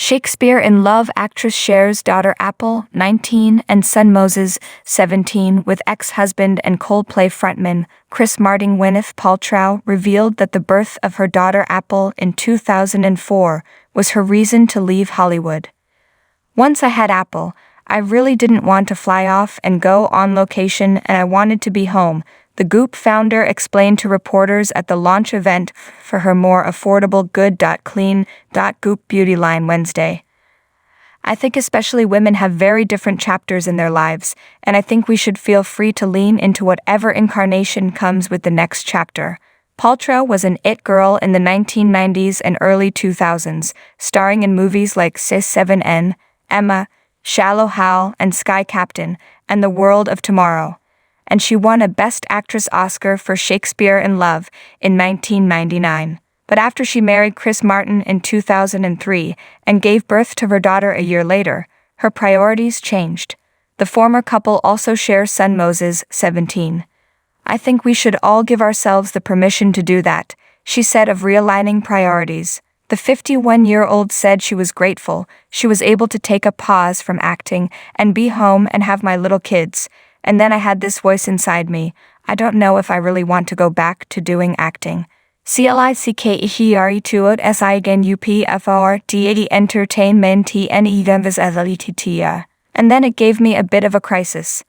Shakespeare in Love actress shares daughter Apple, 19, and son Moses, 17, with ex-husband and Coldplay frontman Chris Martin. Gwyneth Paltrow revealed that the birth of her daughter Apple in 2004 was her reason to leave Hollywood. "Once I had Apple, I really didn't want to fly off and go on location, and I wanted to be home," the Goop founder explained to reporters at the launch event for her more affordable Good Clean Goop beauty line Wednesday. "I think especially women have very different chapters in their lives, and I think we should feel free to lean into whatever incarnation comes with the next chapter." Paltrow was an it girl in the 1990s and early 2000s, starring in movies like Sis 7N, Emma, Shallow Hal, and Sky Captain, and The World of Tomorrow. And she won a Best Actress Oscar for Shakespeare in Love in 1999. But after she married Chris Martin in 2003 and gave birth to her daughter a year later, her priorities changed. The former couple also shares son Moses, 17. "I think we should all give ourselves the permission to do that," she said of realigning priorities. The 51-year-old said she was grateful she was able to take a pause from acting and be home and have my little kids. "And then I had this voice inside me, I don't know if I really want to go back to doing acting." CLICKEREUTSIGNUPFORTAD entertainment. And then it gave me a bit of a crisis.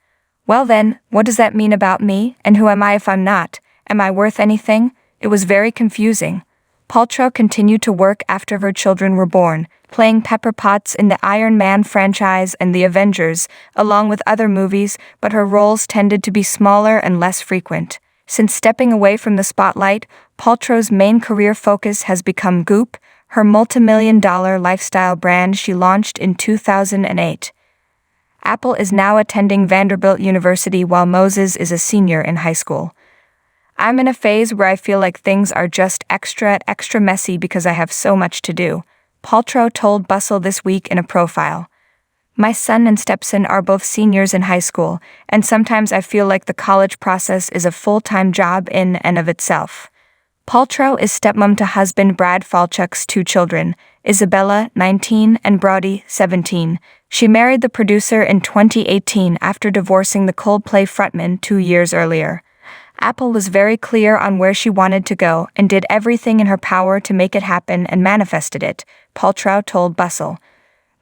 Well then, what does that mean about me, and who am I if I'm not? Am I worth anything? It was very confusing. Paltrow continued to work after her children were born, playing Pepper Potts in the Iron Man franchise and The Avengers, along with other movies, but her roles tended to be smaller and less frequent. Since stepping away from the spotlight, Paltrow's main career focus has become Goop, her multi-million-dollar lifestyle brand she launched in 2008. Apple is now attending Vanderbilt University while Moses is a senior in high school. "I'm in a phase where I feel like things are just extra messy because I have so much to do," Paltrow told Bustle this week in a profile. "My son and stepson are both seniors in high school, and sometimes I feel like the college process is a full-time job in and of itself." Paltrow is stepmom to husband Brad Falchuk's two children, Isabella, 19, and Brody, 17. She married the producer in 2018 after divorcing the Coldplay frontman 2 years earlier. Apple was very clear on where she wanted to go and did everything in her power to make it happen and manifested it, Paltrow told Bustle.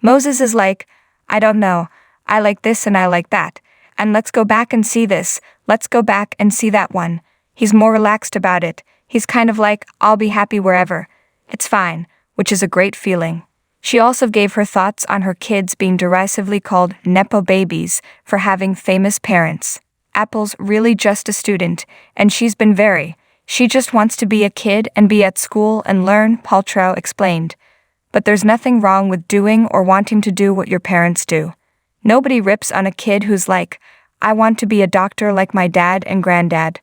"Moses is like, I don't know, I like this and I like that, and let's go back and see this, let's go back and see that one. He's more relaxed about it, he's kind of like, I'll be happy wherever. It's fine," which is a great feeling. She also gave her thoughts on her kids being derisively called Nepo babies for having famous parents. "Apple's really just a student, and she just wants to be a kid and be at school and learn," Paltrow explained. "But there's nothing wrong with doing or wanting to do what your parents do. Nobody rips on a kid who's like, I want to be a doctor like my dad and granddad.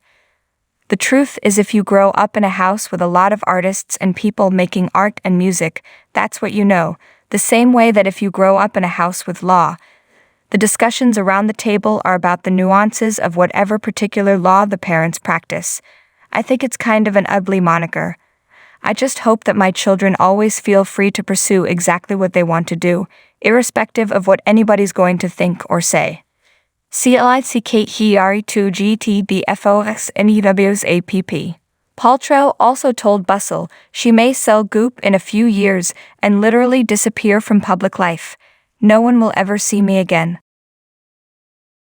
The truth is if you grow up in a house with a lot of artists and people making art and music, that's what you know, the same way that if you grow up in a house with law, the discussions around the table are about the nuances of whatever particular law the parents practice. I think it's kind of an ugly moniker. I just hope that my children always feel free to pursue exactly what they want to do, irrespective of what anybody's going to think or say." CLICKEREUTGTBFOXNEWSAPP. Paltrow also told Bustle she may sell Goop in a few years and literally disappear from public life. "No one will ever see me again.